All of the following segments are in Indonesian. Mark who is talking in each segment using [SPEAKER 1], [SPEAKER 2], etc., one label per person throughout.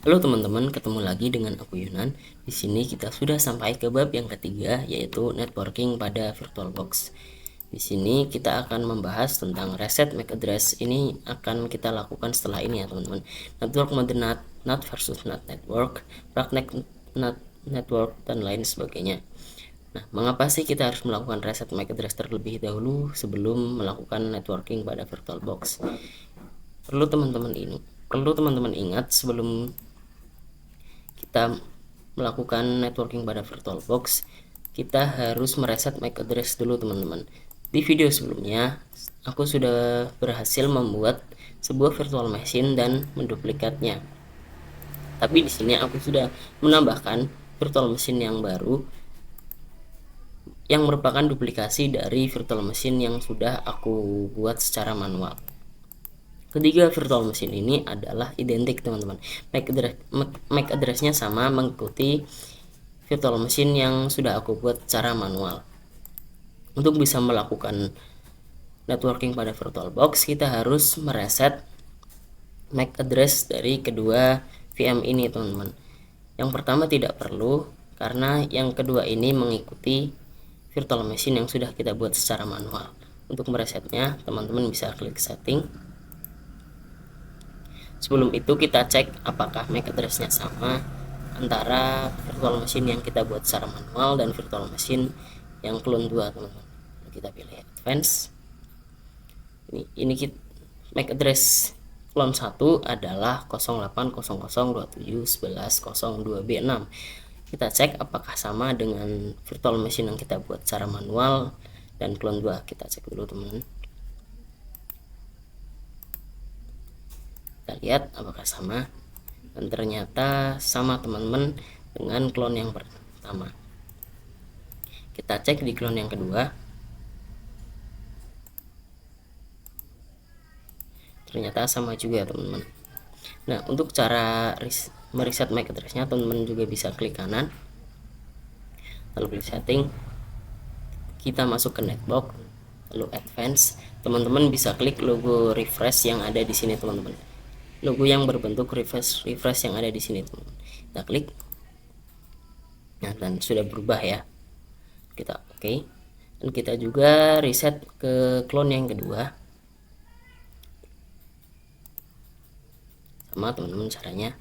[SPEAKER 1] Halo teman-teman, ketemu lagi dengan aku Yunan. Di sini kita sudah sampai ke bab yang ketiga, yaitu networking pada VirtualBox. Di sini kita akan membahas tentang reset MAC address. Ini akan kita lakukan setelah ini ya teman-teman. Network mode NAT versus NAT network, praktek NAT network dan lain sebagainya. Nah, mengapa sih kita harus melakukan reset MAC address terlebih dahulu sebelum melakukan networking pada VirtualBox? Perlu teman-teman ingat, sebelum kita melakukan networking pada VirtualBox, kita harus mereset MAC address dulu teman-teman. Di video sebelumnya aku sudah berhasil membuat sebuah virtual machine dan menduplikatnya, tapi di sini aku sudah menambahkan virtual machine yang baru yang merupakan duplikasi dari virtual machine yang sudah aku buat secara manual. Ketiga virtual machine ini adalah identik teman-teman. MAC address-nya sama, mengikuti virtual machine yang sudah aku buat secara manual. Untuk bisa melakukan networking pada VirtualBox, kita harus mereset MAC address dari kedua VM ini teman-teman. Yang pertama tidak perlu, karena yang kedua ini mengikuti virtual machine yang sudah kita buat secara manual. Untuk meresetnya, teman-teman bisa klik setting. Sebelum itu kita cek apakah MAC address-nya sama antara virtual machine yang kita buat secara manual dan virtual machine yang clone 2 teman-teman. Kita pilih advance. Ini MAC address clone 1 adalah 0800271102B6. Kita cek apakah sama dengan virtual machine yang kita buat secara manual dan clone 2. Kita cek dulu teman-teman. Kita lihat apakah sama, dan ternyata sama teman-teman dengan clone yang pertama. Kita cek di clone yang kedua, ternyata sama juga teman-teman. Nah, untuk cara mereset MAC address-nya, teman-teman juga bisa klik kanan, lalu klik setting, kita masuk ke netbox, lalu advance. Teman-teman bisa klik logo refresh yang ada di sini teman-teman, logo yang berbentuk refresh yang ada di sini teman-teman. Kita klik, nah, dan sudah berubah ya. Kita oke. Dan kita juga reset ke clone yang kedua, sama teman-teman caranya.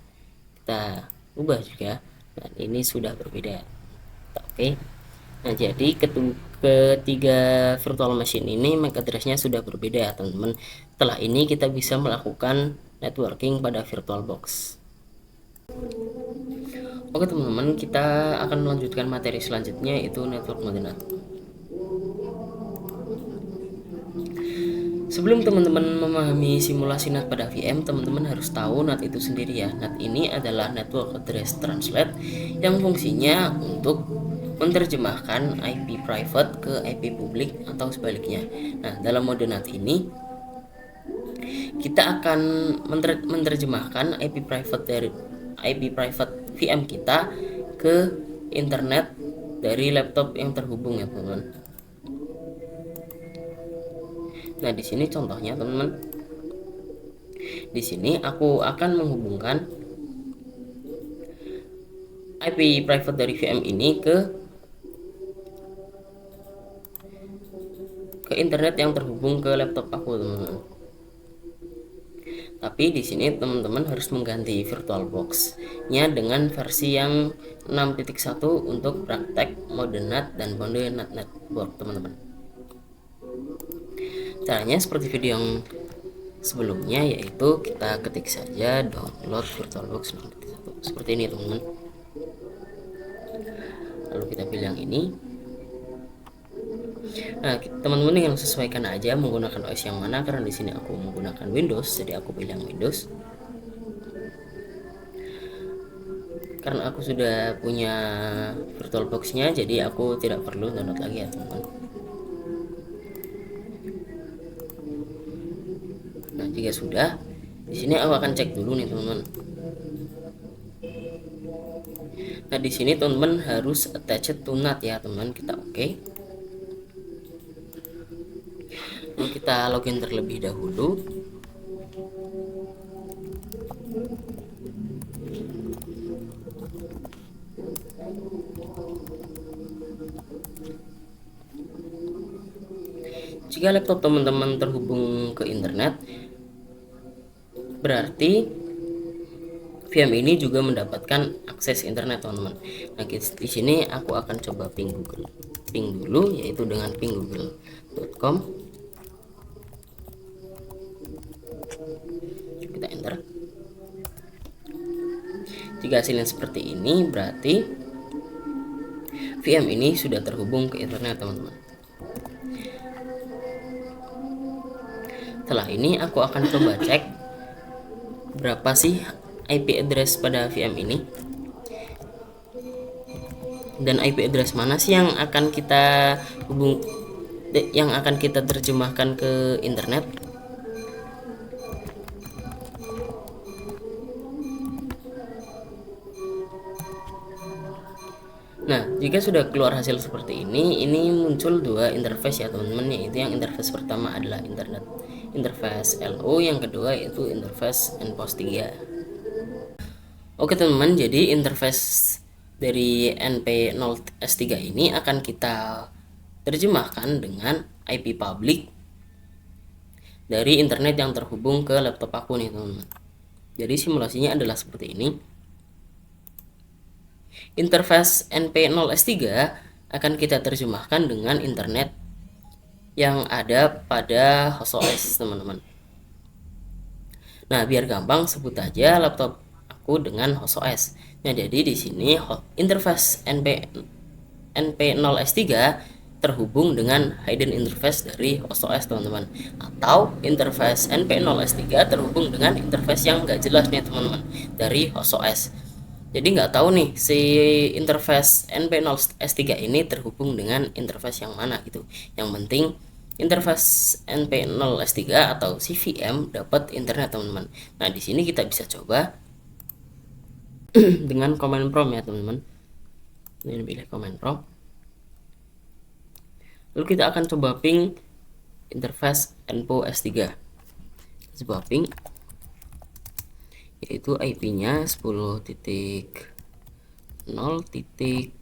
[SPEAKER 1] Kita ubah juga, dan ini sudah berbeda. Kita oke. Nah, jadi ketiga virtual machine ini MAC address-nya sudah berbeda ya teman-teman. Setelah ini kita bisa melakukan networking pada VirtualBox. Oke teman-teman, kita akan melanjutkan materi selanjutnya, yaitu network mode NAT. Sebelum teman-teman memahami simulasi NAT pada VM, teman-teman harus tahu NAT itu sendiri ya. NAT ini adalah Network Address Translate yang fungsinya untuk menerjemahkan IP private ke IP publik atau sebaliknya. Nah, dalam mode NAT ini kita akan menerjemahkan IP private VM kita ke internet dari laptop yang terhubung ya teman-teman. Nah, di sini contohnya teman-teman. Di sini aku akan menghubungkan IP private dari VM ini ke internet yang terhubung ke laptop aku teman-teman. Tapi di sini teman-teman harus mengganti VirtualBox-nya dengan versi yang 6.1 untuk praktek mode NAT dan mode NAT network teman-teman. Caranya seperti video yang sebelumnya, yaitu kita ketik saja download VirtualBox 6.1 seperti ini teman-teman. Lalu kita pilih yang ini. Nah, teman-teman yang sesuaikan aja menggunakan OS yang mana, karena di sini aku menggunakan Windows, jadi aku pilih yang Windows. Karena aku sudah punya VirtualBox-nya, jadi aku tidak perlu download lagi ya teman-teman. Nah, jika sudah, di sini aku akan cek dulu nih teman-teman. Nah, di sini teman-teman harus attached to NAT ya teman-teman. Kita oke. Nah, kita login terlebih dahulu. jika laptop teman-teman terhubung ke internet, berarti VM ini juga mendapatkan akses internet, teman-teman. Nah, di sini aku akan coba ping Google. Ping dulu, yaitu dengan ping google.com. Kita enter. Jika hasilnya seperti ini, berarti VM ini sudah terhubung ke internet, teman-teman. Setelah ini aku akan coba cek berapa sih IP address pada VM ini, dan IP address mana sih yang akan kita terjemahkan ke internet. Nah, jika sudah keluar hasil seperti ini muncul dua interface ya teman-teman, yaitu yang interface pertama adalah interface LO, yang kedua yaitu interface NPOS 3. Oke teman-teman, jadi interface dari NP0S3 ini akan kita terjemahkan dengan IP public dari internet yang terhubung ke laptop aku nih teman-teman. Jadi simulasinya adalah seperti ini. Interface NP0S3 akan kita terjemahkan dengan internet yang ada pada host OS, teman-teman. Nah, biar gampang sebut aja laptop aku dengan host OS. Nah, jadi di sini interface NP0S3 terhubung dengan hidden interface dari host OS, teman-teman. Atau interface NP0S3 terhubung dengan interface yang nggak jelas nih, teman-teman, dari host OS. Jadi nggak tahu nih si interface NP0S3 ini terhubung dengan interface yang mana gitu. Yang penting interface NP0S3 atau CVM dapat internet, teman-teman. Nah, di sini kita bisa coba dengan command prompt ya, teman-teman. Ini pilih command prompt. Lalu kita akan coba ping interface NPO-S3. Coba ping, yaitu IP-nya 10.0.2.15,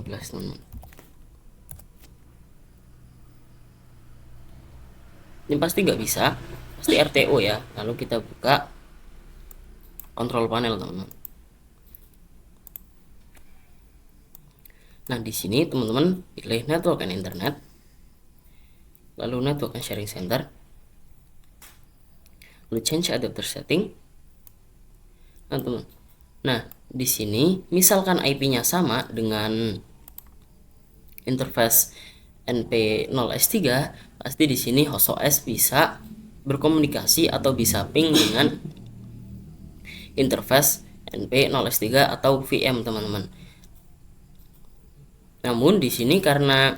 [SPEAKER 1] teman-teman. Ini pasti nggak bisa, pasti RTO ya. Lalu kita buka kontrol panel, teman-teman. Nah, di sini teman-teman pilih network and internet, lalu network and sharing center, lalu change adapter setting. Nah, teman. Nah, di sini misalkan IP-nya sama dengan interface NP0S3, pasti di sini host OS bisa berkomunikasi atau bisa ping dengan interface NP0S3 atau VM, teman-teman. Namun di sini karena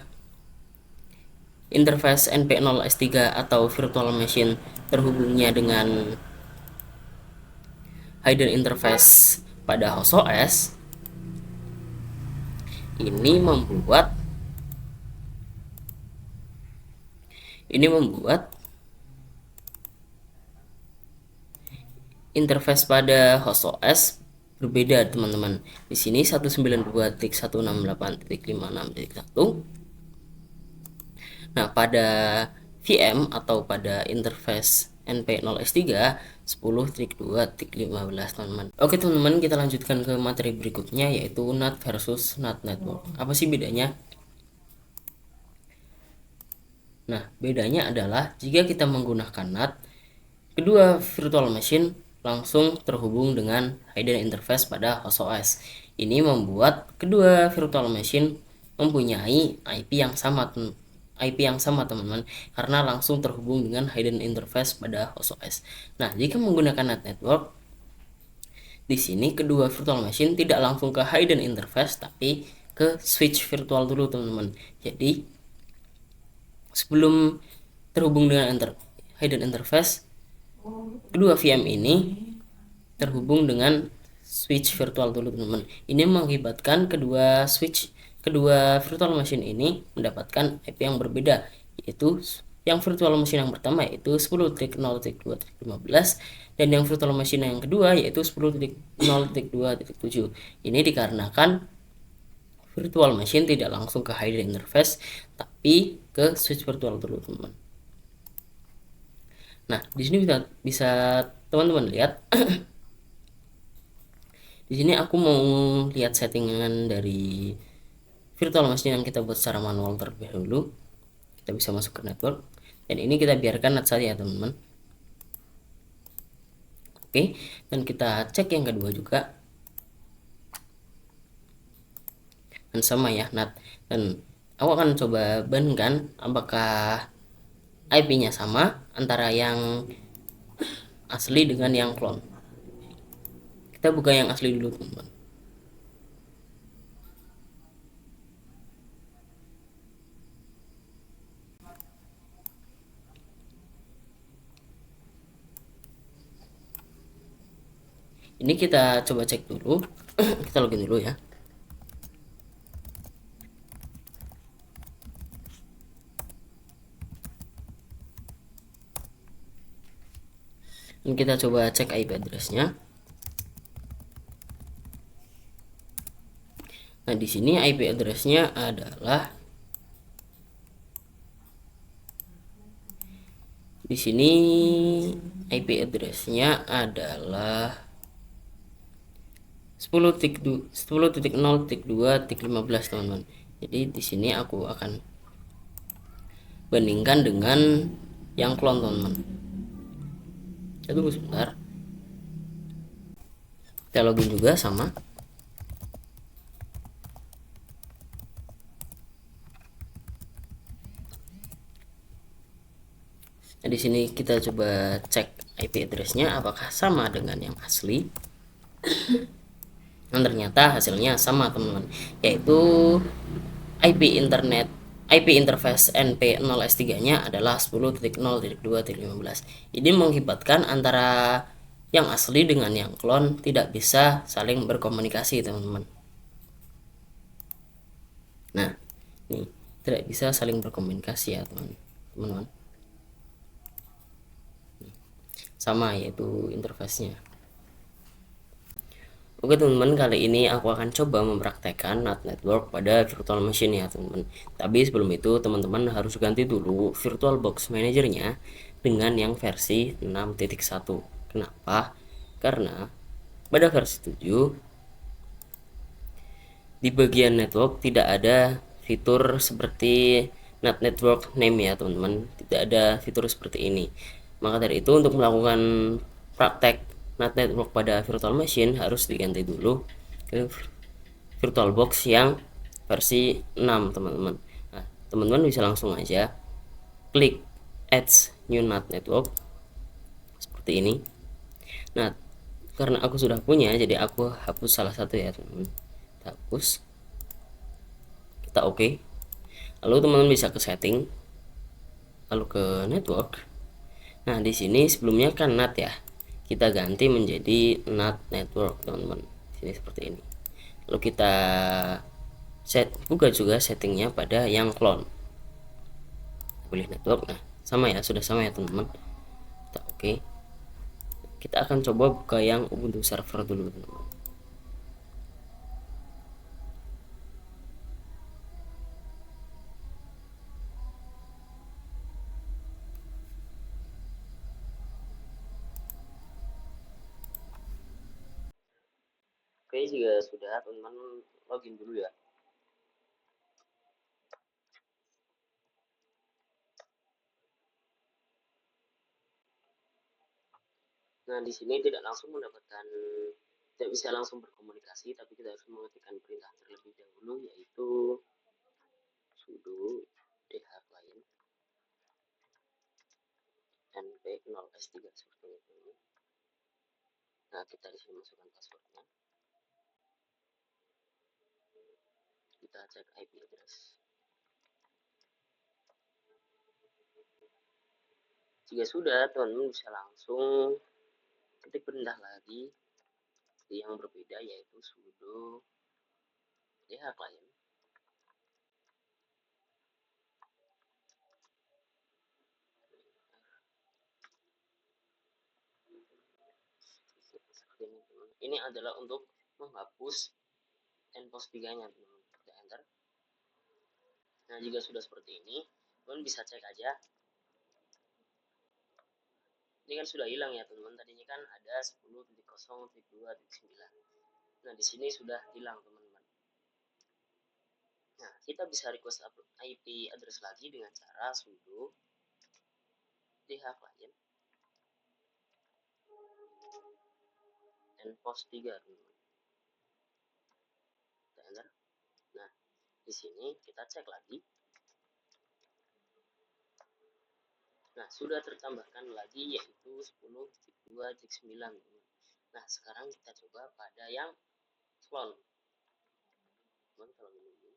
[SPEAKER 1] interface NP0S3 atau virtual machine terhubungnya dengan hidden interface pada host OS, ini membuat interface pada host OS berbeda, teman-teman. Di sini 192.168.56.1. Nah, pada VM atau pada interface NP0S3 10.2.15, teman-teman. Oke teman-teman, kita lanjutkan ke materi berikutnya, yaitu NAT versus NAT network. Apa sih bedanya? Nah, bedanya adalah jika kita menggunakan NAT, kedua virtual machine langsung terhubung dengan hidden interface pada host OS. Ini membuat kedua virtual machine mempunyai IP yang sama, teman-teman, karena langsung terhubung dengan hidden interface pada host OS. Nah, jika menggunakan NAT network, di sini kedua virtual machine tidak langsung ke hidden interface, tapi ke switch virtual dulu, teman-teman. Jadi sebelum terhubung dengan hidden interface, kedua VM ini terhubung dengan switch virtual dulu, teman-teman. Ini mengakibatkan kedua virtual machine ini mendapatkan IP yang berbeda, yaitu yang virtual machine yang pertama yaitu 10.0.2.15 dan yang virtual machine yang kedua yaitu 10.0.2.7. Ini dikarenakan virtual machine tidak langsung ke hide interface, tapi ke switch virtual dulu teman-teman. Nah, di sini bisa teman-teman lihat. Di sini aku mau lihat settingan dari virtual machine yang kita buat secara manual terlebih dahulu. Kita bisa masuk ke network, dan ini kita biarkan NAT saja ya teman-teman. Oke, dan kita cek yang kedua juga, dan sama ya NAT. Dan aku akan coba bandingkan apakah IP-nya sama antara yang asli dengan yang clone. Kita buka yang asli dulu teman-teman. Ini kita coba cek dulu. Kita login dulu ya. Dan kita coba cek IP address-nya. Nah, di sini IP address-nya adalah di sini IP address-nya adalah 10.0.2.15 teman-teman. Jadi di sini aku akan bandingkan dengan yang clone teman-teman. Tunggu sebentar. Kita login juga sama. Nah, di sini kita coba cek IP address-nya apakah sama dengan yang asli. Dan ternyata hasilnya sama teman-teman, yaitu IP interface NP0S3-nya adalah 10.0.2.15. Ini mengakibatkan antara yang asli dengan yang clone tidak bisa saling berkomunikasi teman-teman. Nah, ini tidak bisa saling berkomunikasi ya teman-teman. Sama yaitu interface-nya. Oke teman-teman, kali ini aku akan coba mempraktekkan NAT network pada virtual machine ya teman-teman. Tapi sebelum itu teman-teman harus ganti dulu VirtualBox Manager-nya dengan yang versi 6.1. Kenapa? Karena pada versi 7 di bagian network tidak ada fitur seperti NAT network name ya teman-teman. Tidak ada fitur seperti ini. Maka dari itu untuk melakukan praktek NAT network pada virtual machine harus diganti dulu ke VirtualBox yang versi 6 teman-teman. Nah, teman-teman bisa langsung aja klik add new NAT network seperti ini. Nah, karena aku sudah punya jadi aku hapus salah satu ya teman-teman. Kita hapus, kita oke. Lalu teman-teman bisa ke setting, lalu ke network. Nah, di sini sebelumnya kan NAT ya, kita ganti menjadi NAT network teman-teman. Sini seperti ini. Lalu kita buka juga settingnya pada yang clone. Pilih network. Nah, sama ya, sudah sama ya teman-teman. Kita oke. Kita akan coba buka yang Ubuntu server dulu teman-teman. Oke, jika sudah teman-teman login dulu ya. Nah, di sini tidak bisa langsung berkomunikasi, tapi kita harus mengetikkan perintah terlebih dahulu, yaitu sudo dh client np0s3 seperti itu. Nah, kita di sini masukkan passwordnya. Kita cek IP address. Jika sudah, teman-teman bisa langsung ketik perintah lagi yang berbeda, yaitu sudo dh client seperti ini. Ini adalah untuk menghapus endpost 3 nya teman-teman. Nah, jika sudah seperti ini, teman bisa cek aja. Ini kan sudah hilang ya teman-teman. Tadinya kan ada 10.0.2.9. Nah, di sini sudah hilang teman-teman. Nah, kita bisa request IP address lagi dengan cara sudo dhclient npost 3 teman-teman. Kita enter. Nah, di sini kita cek lagi. Nah, sudah tertambahkan lagi yaitu 10.2.9. Nah, sekarang kita coba pada yang clone. Kalau menunggu.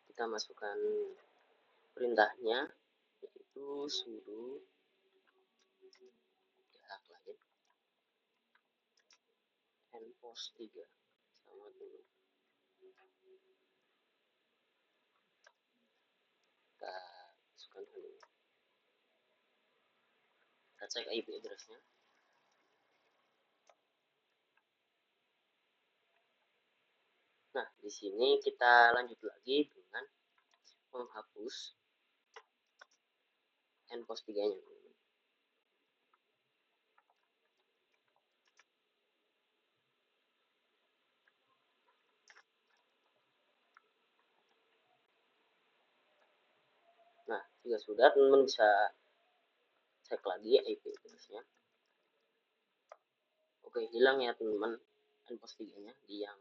[SPEAKER 1] Kita masukkan perintahnya yaitu sudo dhclient npost 3 sama dulu. Kita masukkan dulu. Kita cek IP address-nya. Nah, di sini kita lanjut lagi dengan menghapus npost 3-nya. Nah, jika sudah, teman-teman bisa cek lagi IP address-nya. Oke, hilang ya teman-teman npost 3-nya di yang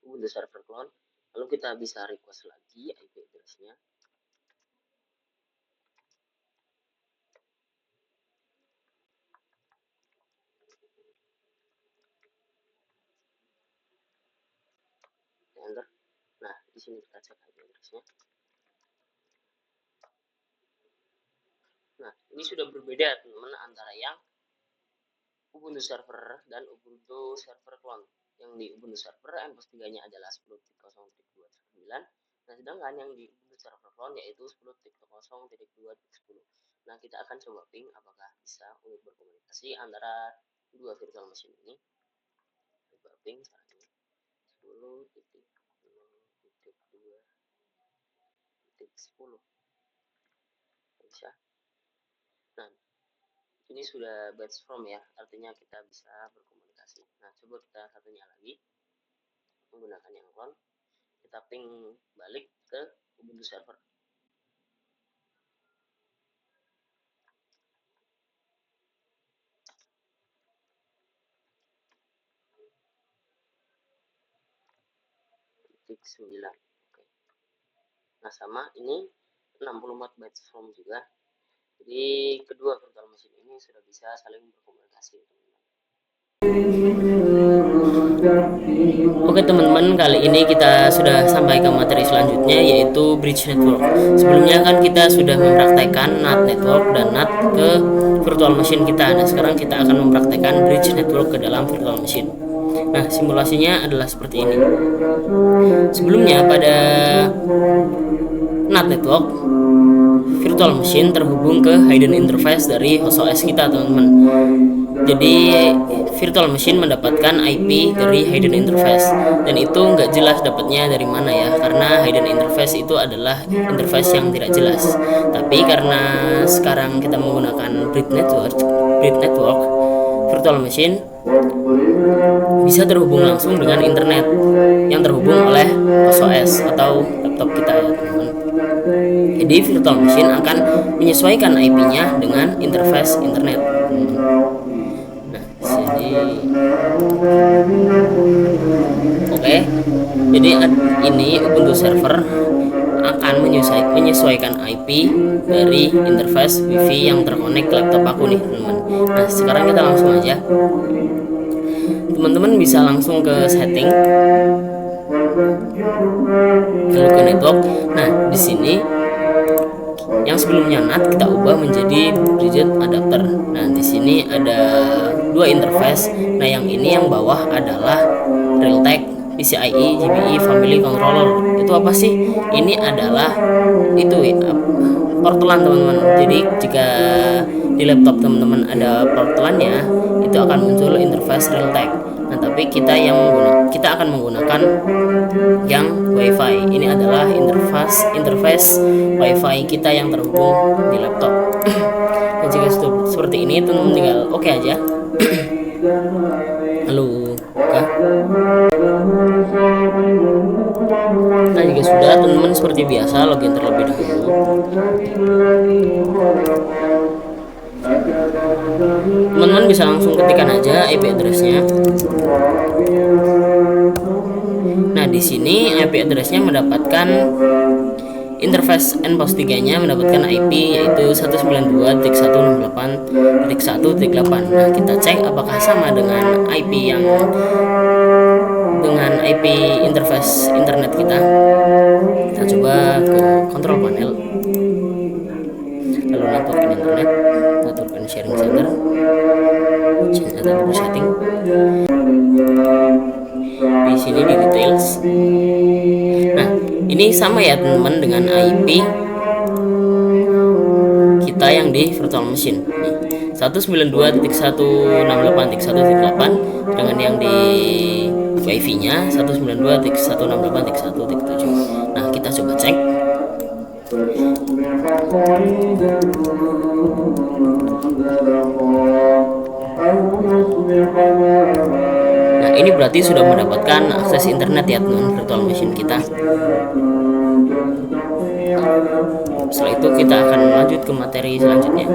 [SPEAKER 1] Ubuntu server clone. Lalu kita bisa request lagi IP address-nya. Enter. Nah, di sini kita cek IP address-nya. Nah, ini sudah berbeda teman-teman antara yang Ubuntu server dan Ubuntu server clone. Yang di Ubuntu server npost 3-nya adalah 10.0.2.9. Nah, sedangkan yang di Ubuntu server clone yaitu 10.0.2.10. Nah, kita akan coba ping apakah bisa untuk berkomunikasi antara dua virtual machine ini. Coba ping caranya 10.0.2.10. Bisa. Nah, ini sudah batch from ya, artinya kita bisa berkomunikasi. Nah, coba kita satunya lagi menggunakan yang clone. Kita ping balik ke Ubuntu server. Titik 9. Oke. Nah, sama ini 64 bytes from juga. Jadi kedua virtual machine ini sudah bisa saling berkomunikasi. Oke teman-teman, kali ini kita sudah sampai ke materi selanjutnya yaitu bridge network. Sebelumnya kan kita sudah mempraktekkan NAT network dan NAT ke virtual machine kita. Nah, sekarang kita akan mempraktekkan bridge network ke dalam virtual machine. Nah, simulasinya adalah seperti ini. Sebelumnya pada NAT network, virtual machine terhubung ke hidden interface dari host OS kita, teman-teman. Jadi virtual machine mendapatkan IP dari hidden interface dan itu nggak jelas dapatnya dari mana ya, karena hidden interface itu adalah interface yang tidak jelas. Tapi karena sekarang kita menggunakan bridge network, virtual machine bisa terhubung langsung dengan internet yang terhubung oleh host OS atau laptop kita ya teman-teman. Jadi virtual machine akan menyesuaikan IP-nya dengan interface internet. Oke, jadi ini Ubuntu server akan menyesuaikan IP dari interface WiFi yang terkonek ke laptop aku nih teman-teman. Nah, sekarang kita langsung aja. Teman-teman bisa langsung ke setting, lalu ke network. Nah, di sini yang sebelumnya NAT kita ubah menjadi bridge adapter. Nah, di sini ada dua interface. Nah, yang ini yang bawah adalah Realtek PCIe GPI Family Controller. Itu apa sih? Ini adalah itu ya, portlan teman-teman. Jadi jika di laptop teman-teman ada portlannya, itu akan muncul interface Realtek. Nah, tapi kita akan menggunakan yang WiFi. Ini adalah interface WiFi kita yang terhubung di laptop. Nah, jika seperti ini teman-teman tinggal oke aja. Lalu buka. Nah, jika sudah, teman-teman seperti biasa login terlebih dahulu. Teman-teman bisa langsung ketikkan aja IP addressnya. Nah, di sini IP addressnya mendapatkan interface NPOS 3-nya mendapatkan IP yaitu 192.168.1.8. Nah, kita cek apakah sama dengan IP interface internet kita. Kita coba ke control panel, lalu network and internet, network and sharing center, change attribute setting. Di sini di details. Nah, ini sama ya teman-teman dengan IP kita yang di virtual machine. Nih, 192.168.1.8 dengan yang di WiFi-nya 192.168.1.7. Nah, kita coba cek. Nah, ini berarti sudah mendapatkan akses internet ya teman virtual machine kita. Setelah itu kita akan lanjut ke materi selanjutnya.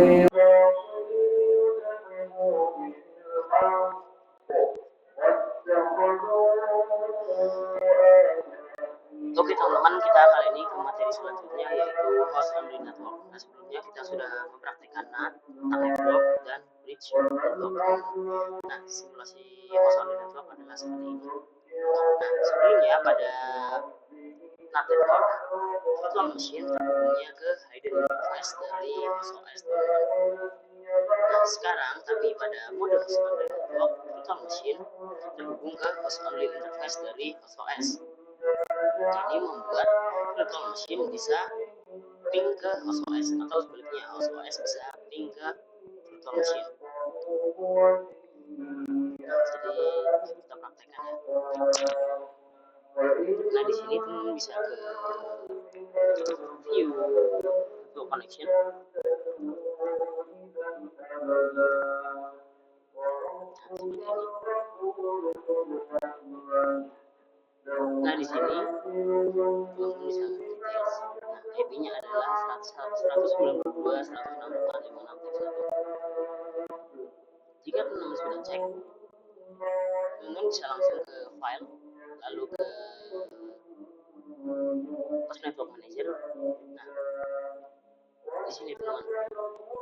[SPEAKER 1] Oke teman-teman, kita kali ini ke materi selanjutnya yaitu host only network. Nah, sebelumnya kita sudah mempraktikkan NAT, network, dan bridge network. Nah, simulasi host only network adalah seperti ini. Nah, sebelumnya pada NAT network, virtual machine terhubungnya ke hidden interface dari host OS. Nah, sekarang tapi pada mode host only network, virtual machine terhubung ke host only interface dari host OS. Ini membuat virtual machine bisa ping ke host OS atau sebaliknya host OS bisa ping ke virtual machine. Nah, jadi kita praktekkan ya. Nah, di sini teman bisa ke view virtual connection. Nah, di sini teman bisa details. Nah, IP-nya adalah 192.168.56.1. Jika teman sudah cek, teman bisa langsung ke file, lalu ke host network manager. Nah, di sini teman,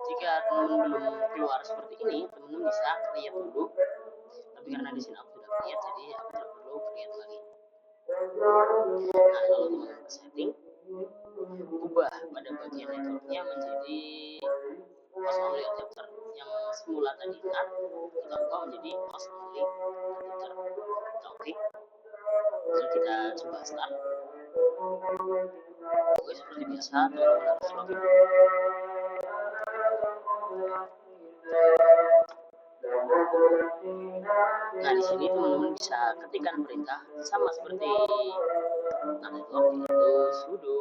[SPEAKER 1] jika teman belum keluar seperti ini, teman bisa create dulu. Tapi karena di sini aku sudah create, jadi aku tidak perlu create lagi. Nah, lalu teman setting, ubah pada bagian networknya menjadi host only adapter. Yang semula tadi NAT, kita ubah menjadi host only adapter. Kita oke. Lalu kita coba start. Oke, seperti biasa, teman-teman harus login. Nah, di sini teman-teman bisa ketikkan perintah sama seperti network, yaitu sudo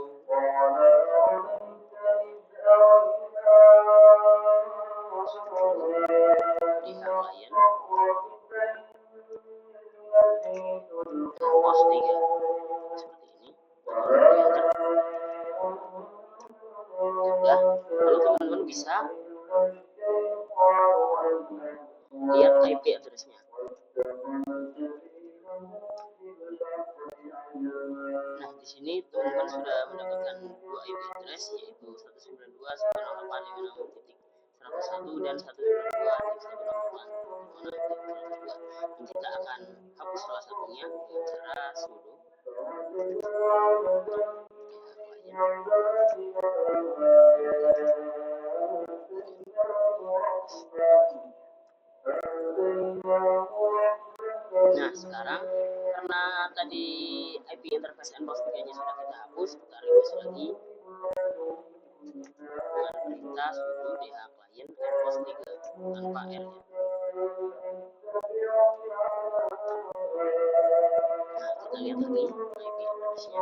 [SPEAKER 1] di client host 3 seperti ini. Sudah, lalu teman-teman bisa lihat IP address-nya. Nah, di sini teman-teman sudah mendapatkan dua IP address yaitu 192.168.56.101 dan 192.168.102. Kita akan hapus salah satunya dengan cara sudo Nah, sekarang karena tadi IP interface NPOS 3-nya sudah kita hapus, kita refresh lagi. dengan perintah sudo dh client airpost 3 tanpa r ya. Nah, kita lihat lagi IP address-nya.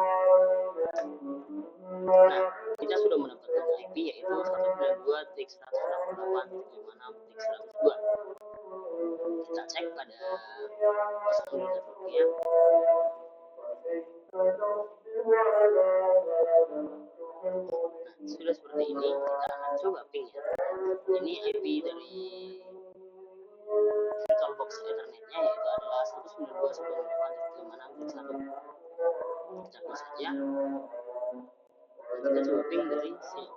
[SPEAKER 1] Nah, kita sudah mendapatkan IP yaitu 192.168.56.102. Kita cek pada pasangan networknya. Nah, sudah seperti ini, kita akan coba ping ya. Ini IP dari VirtualBox Ethernetnya yaitu adalah 192.168.56.1. Kita close saja. Kita coba ping dari sini.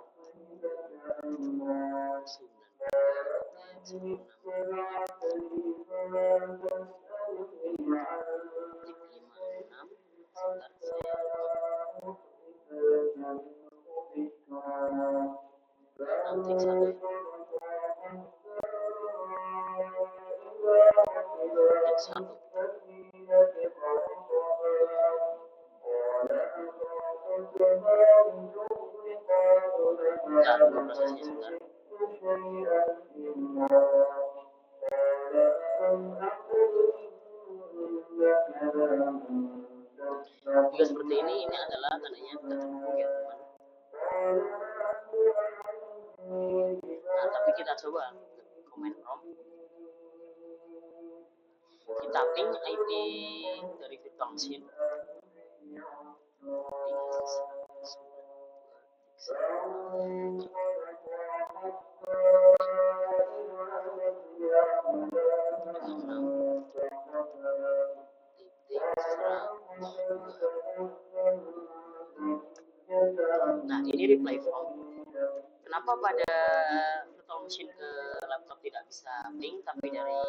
[SPEAKER 1] 1. Kita tunggu prosesnya sebentar. Jika seperti ini adalah tandanya kita terhubung ya teman. Nah, tapi kita coba command prompt. Kita ping IP dari virtual machine. Nah, ini reply from. Kenapa pada virtual machine ke laptop tidak bisa ping, tapi dari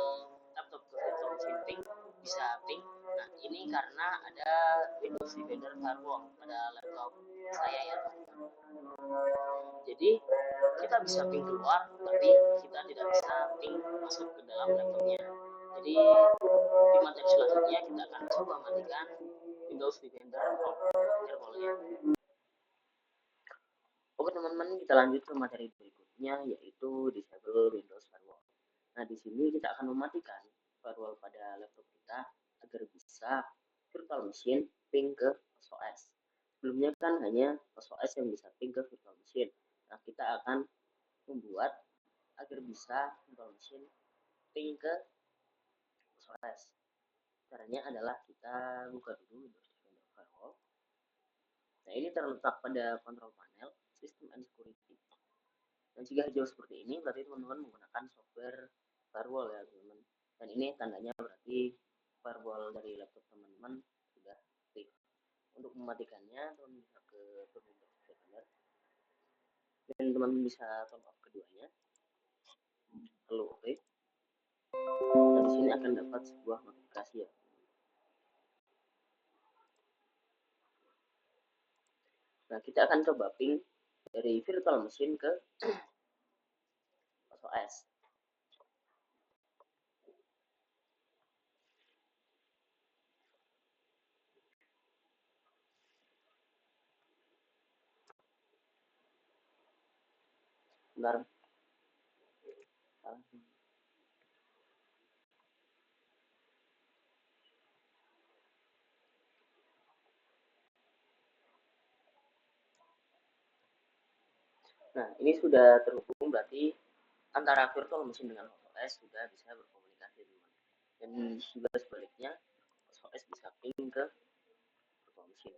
[SPEAKER 1] laptop ke virtual machine ping bisa ping? Nah, ini karena ada Windows Defender Firewall pada laptop saya ya teman-teman. Jadi kita bisa ping keluar, tapi kita tidak bisa ping masuk ke dalam laptopnya. Jadi di materi selanjutnya kita akan coba matikan Windows Defender Firewall-nya. Oke teman-teman, kita lanjut ke materi berikutnya yaitu disable Windows Firewall. Nah, di sini kita akan mematikan firewall pada laptop kita agar bisa virtual machine ping ke OS. Sebelumnya kan hanya OS yang bisa ping ke virtual machine. Nah, kita akan membuat agar bisa virtual machine ping ke OS. Caranya adalah kita buka dulu Windows Defender Firewall. Nah, ini terletak pada control panel System and Security. Dan jika hijau seperti ini berarti teman-teman menggunakan software firewall ya teman-teman. Dan ini tandanya berarti firewall dari laptop teman-teman sudah aktif. Untuk mematikannya teman-teman bisa ke Windows Defender dan teman-teman bisa top up keduanya. Lalu oke. Nah, di sini akan dapat sebuah notifikasi ya. Nah, kita akan coba ping dari virtual machine ke OS. Bentar. Nah, ini sudah terhubung berarti antara virtual machine dengan OS sudah bisa berkomunikasi teman. Dan juga sebaliknya OS bisa ping ke virtual machine.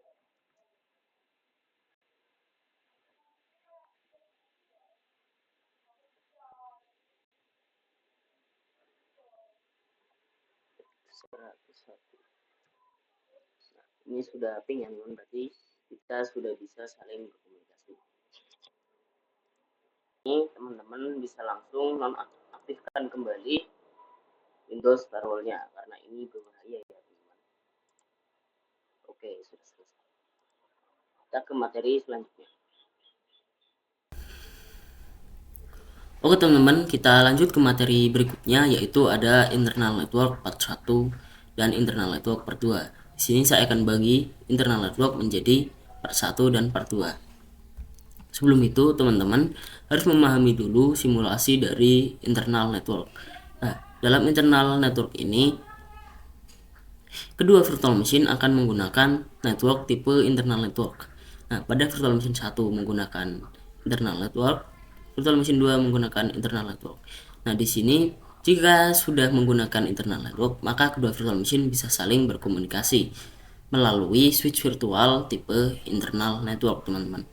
[SPEAKER 1] Nah, ini sudah ping ya teman, berarti kita sudah bisa saling berkomunikasi. Ini teman-teman bisa langsung nonaktifkan kembali Windows Firewall-nya karena ini berbahaya ya teman-teman. Oke, sudah selesai. Kita ke materi selanjutnya. Oke teman-teman, kita lanjut ke materi berikutnya yaitu ada internal network part 1 dan internal network part 2. Di sini saya akan bagi internal network menjadi part 1 dan part 2. Sebelum itu, teman-teman harus memahami dulu simulasi dari internal network. Nah, dalam internal network ini, kedua virtual machine akan menggunakan network tipe internal network. Nah, pada virtual machine 1 menggunakan internal network, virtual machine 2 menggunakan internal network. Nah, di sini jika sudah menggunakan internal network, maka kedua virtual machine bisa saling berkomunikasi melalui switch virtual tipe internal network, teman-teman.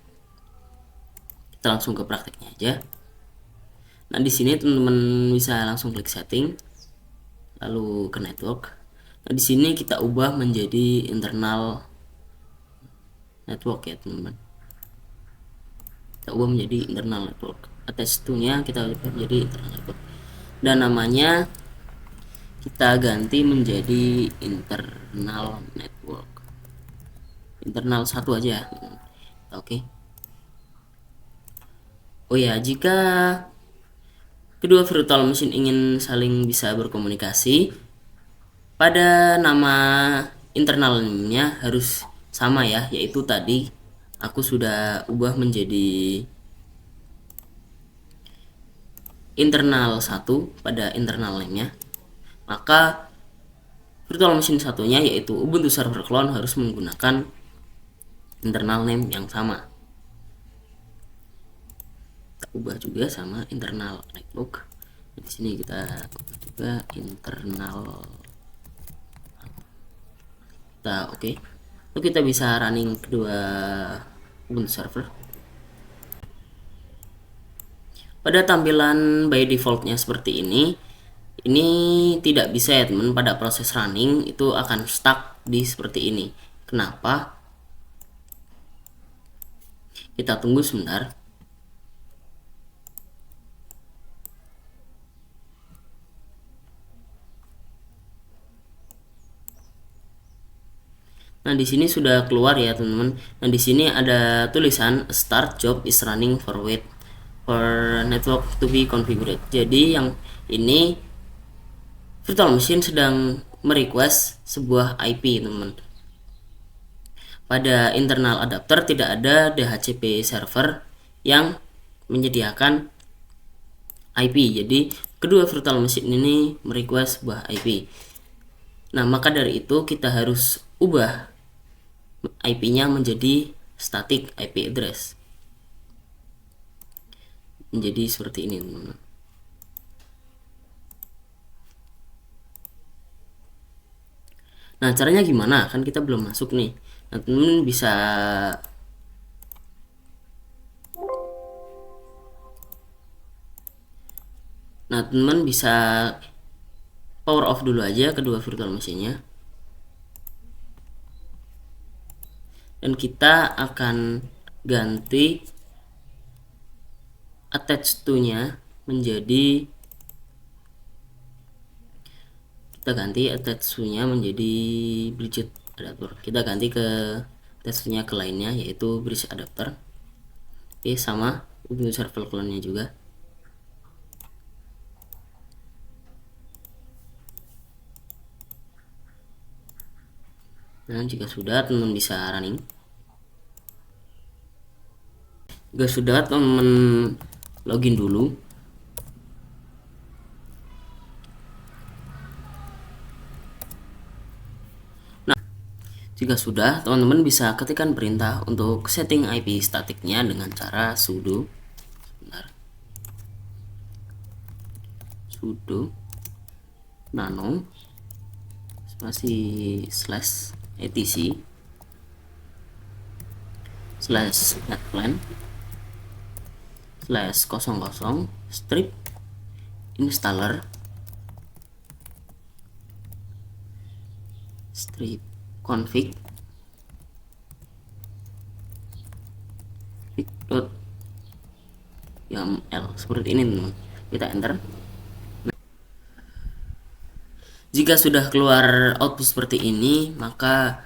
[SPEAKER 1] Kita langsung ke prakteknya aja. Nah, di sini teman-teman bisa langsung klik setting, lalu ke network. Nah, di sini kita ubah menjadi internal network ya, teman-teman. Kita ubah menjadi internal network. Attach to-nya kita ubah menjadi internal network. Dan namanya kita ganti menjadi internal network. Internal 1 aja. Oke. Oh ya, jika kedua virtual machine ingin saling bisa berkomunikasi, pada nama internalnya harus sama ya, yaitu tadi aku sudah ubah menjadi internal 1 pada internal name-nya. Maka virtual machine satunya yaitu Ubuntu Server Clone harus menggunakan internal name yang sama. Kita ubah juga sama internal network. Di sini kita ubah juga internal. Kita oke. Lalu kita bisa running kedua Ubuntu server. Pada tampilan by defaultnya seperti ini tidak bisa ya teman, pada proses running itu akan stuck di seperti ini. Kenapa? Kita tunggu sebentar. Nah, di sini sudah keluar ya, teman-teman. Nah, di sini ada tulisan start job is running for wait for network to be configured. Jadi yang ini virtual machine sedang merequest sebuah IP, teman-teman. Pada internal adapter tidak ada DHCP server yang menyediakan IP. Jadi kedua virtual machine ini merequest sebuah IP. Nah, maka dari itu kita harus ubah IP-nya menjadi static IP address. Menjadi seperti ini, teman-teman. Nah, caranya gimana? Kan kita belum masuk nih. Nah, teman-teman bisa power off dulu aja kedua virtual machine-nya. Dan kita akan ganti attach to-nya menjadi bridge adapter. Kita ganti ke attach-nya ke lainnya, yaitu bridge adapter. Oke, sama Ubuntu Server Clone-nya juga. Nah, jika sudah, teman-teman bisa running. Jika sudah, teman-teman login dulu. Nah, jika sudah, teman-teman bisa ketikkan perintah untuk setting IP statiknya dengan cara sudo nano spasi slash etc slash netplan slash 00 strip installer strip config .yaml seperti ini, teman. Kita enter. Jika sudah keluar output seperti ini, maka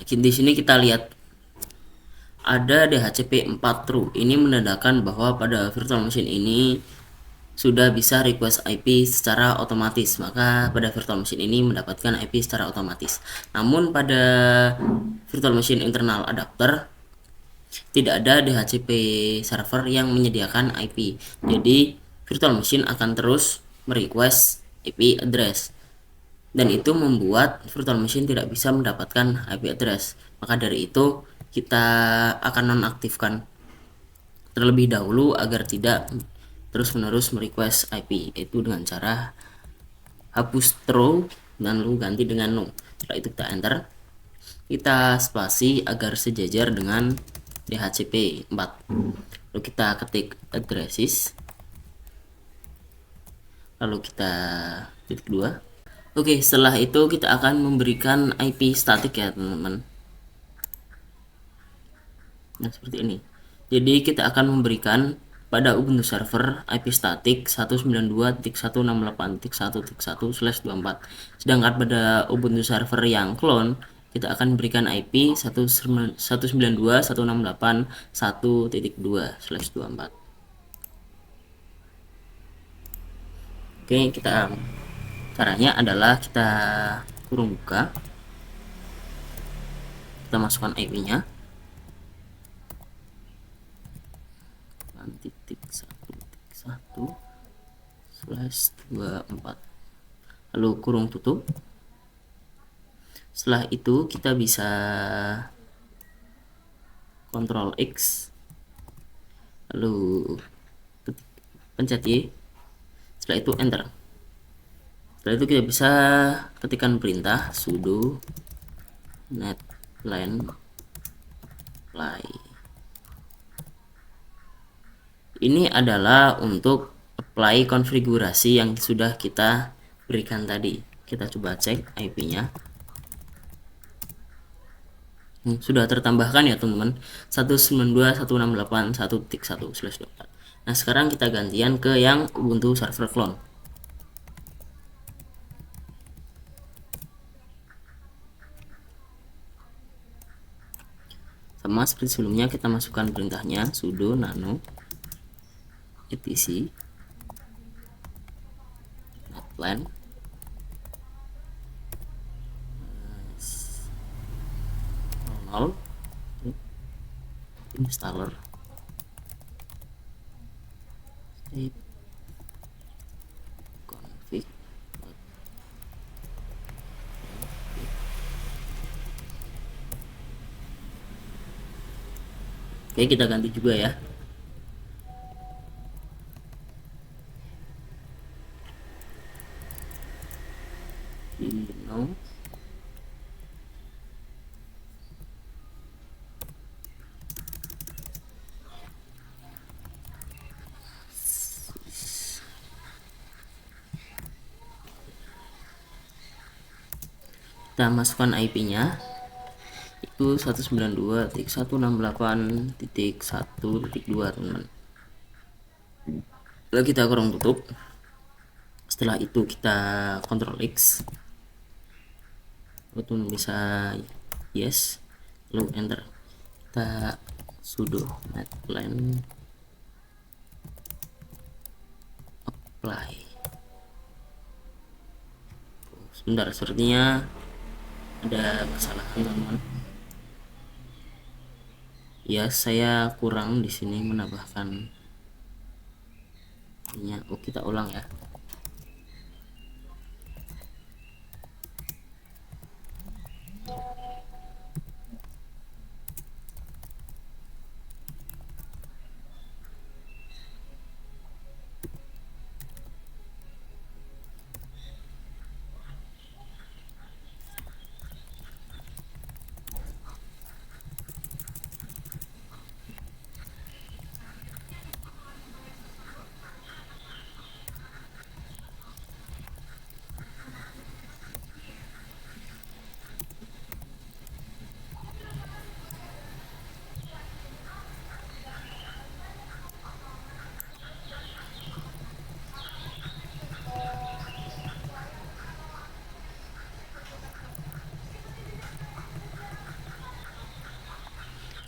[SPEAKER 1] di sini kita lihat ada DHCP 4 true. Ini menandakan bahwa pada virtual machine ini sudah bisa request IP secara otomatis. Maka pada virtual machine ini mendapatkan IP secara otomatis. Namun pada virtual machine internal adapter tidak ada DHCP server yang menyediakan IP. Jadi virtual machine akan terus merequest IP address, dan itu membuat virtual machine tidak bisa mendapatkan IP address. Maka dari itu kita akan nonaktifkan terlebih dahulu agar tidak terus-menerus merequest IP, yaitu dengan cara hapus throw dan lalu ganti dengan no. Setelah itu kita enter, kita spasi agar sejajar dengan DHCP 4. Lalu kita ketik addresses, lalu kita titik 2. Oke, setelah itu kita akan memberikan IP statik ya teman-teman. Nah, seperti ini. Jadi kita akan memberikan pada Ubuntu server IP statik 192.168.1.1/24. Sedangkan pada Ubuntu server yang clone kita akan berikan IP 192.168.1.2/24. Oke, caranya adalah kita kurung buka, kita masukkan IP-nya titik 1.1/24, lalu kurung tutup. Setelah itu kita bisa Ctrl X, lalu pencet Y, setelah itu enter. Setelah itu kita bisa ketikkan perintah sudo netline apply. Ini adalah untuk apply konfigurasi yang sudah kita berikan tadi. Kita coba cek IP-nya. Sudah tertambahkan ya teman-teman, 192.168.1.1/24. Nah, sekarang kita gantian ke yang Ubuntu server clone. Sama seperti sebelumnya, kita masukkan perintahnya sudo nano etc netline installer config. Oke, kita ganti juga ya. Dino kita masukkan IP-nya itu 192.168.1.2 teman-teman. Lalu kita kurung tutup. Setelah itu kita Ctrl X, lalu bisa yes, lalu enter. Kita sudo netline apply. Sebentar, sepertinya ada kesalahan teman-teman. Ya, saya kurang di sini menambahkan ini. Oh, kita ulang ya.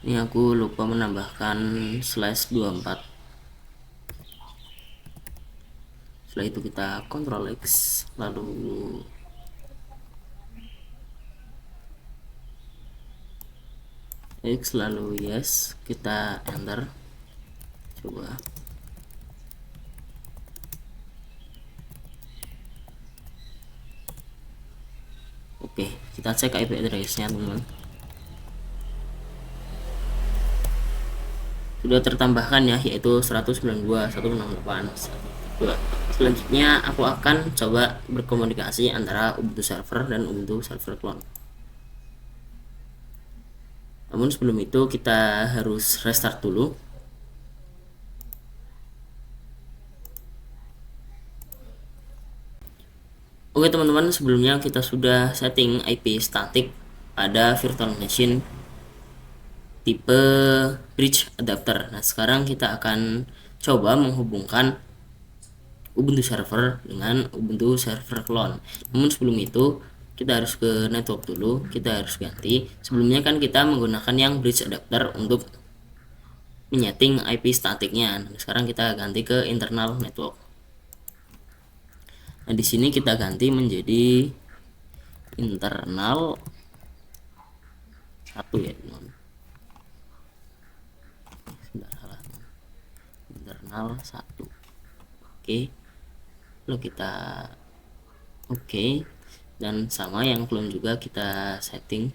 [SPEAKER 1] Ini aku lupa menambahkan /24. Setelah itu kita Ctrl X, lalu X lalu yes, kita enter, coba. Oke, kita cek IP address-nya teman-teman. Sudah tertambahkan ya, yaitu 192.168.1.2. Selanjutnya aku akan coba berkomunikasi antara Ubuntu server dan Ubuntu server clone. Namun sebelum itu kita harus restart dulu. Oke teman-teman, sebelumnya kita sudah setting IP static pada virtual machine tipe bridge adapter. Nah, sekarang kita akan coba menghubungkan Ubuntu server dengan Ubuntu server clone. Namun sebelum itu kita harus ke network dulu, kita harus ganti. Sebelumnya kan kita menggunakan yang bridge adapter untuk menyeting IP statiknya. Nah, sekarang kita ganti ke internal network. Nah, di sini kita ganti menjadi internal 1 ya, teman. Salah. Internal 1. Oke. Lalu kita oke. Dan sama yang clone juga kita setting.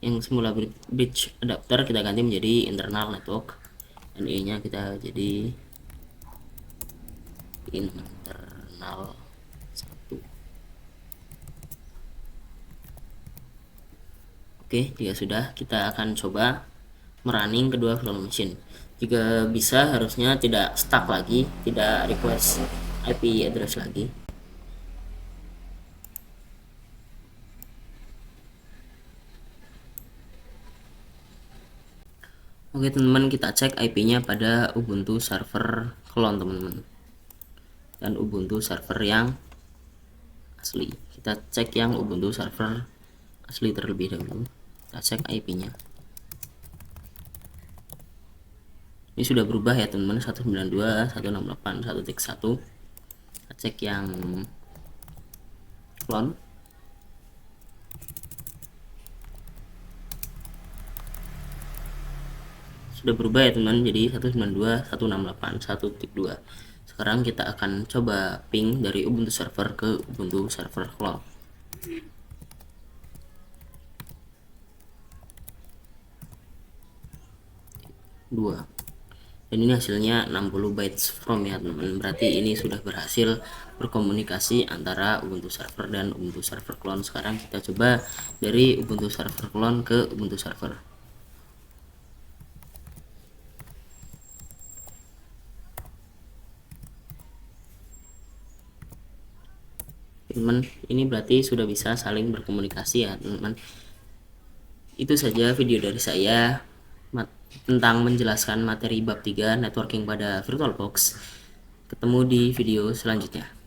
[SPEAKER 1] Yang semula bridge adapter kita ganti menjadi internal network, dan E nya kita jadi internal 1. Oke, jika sudah, kita akan coba merunning kedua virtual machine. Jika bisa, harusnya tidak stuck lagi, tidak request IP address lagi. Oke teman-teman, kita cek IP-nya pada Ubuntu server clone teman-teman, dan Ubuntu server yang asli. Kita cek yang Ubuntu server asli terlebih dahulu. Kita cek IP-nya. Ini sudah berubah ya teman-teman, 192.168.1.1. Kita cek yang clone. Sudah berubah ya teman-teman, jadi 192.168.1.2. Sekarang kita akan coba ping dari Ubuntu server ke Ubuntu server clone. 2. Dan ini hasilnya 60 bytes from ya teman-teman. Berarti ini sudah berhasil berkomunikasi antara Ubuntu server dan Ubuntu server clone. Sekarang kita coba dari Ubuntu server clone ke Ubuntu server. Teman, ini berarti sudah bisa saling berkomunikasi ya teman-teman. Itu saja video dari saya tentang menjelaskan materi bab 3 networking pada VirtualBox. Ketemu di video selanjutnya.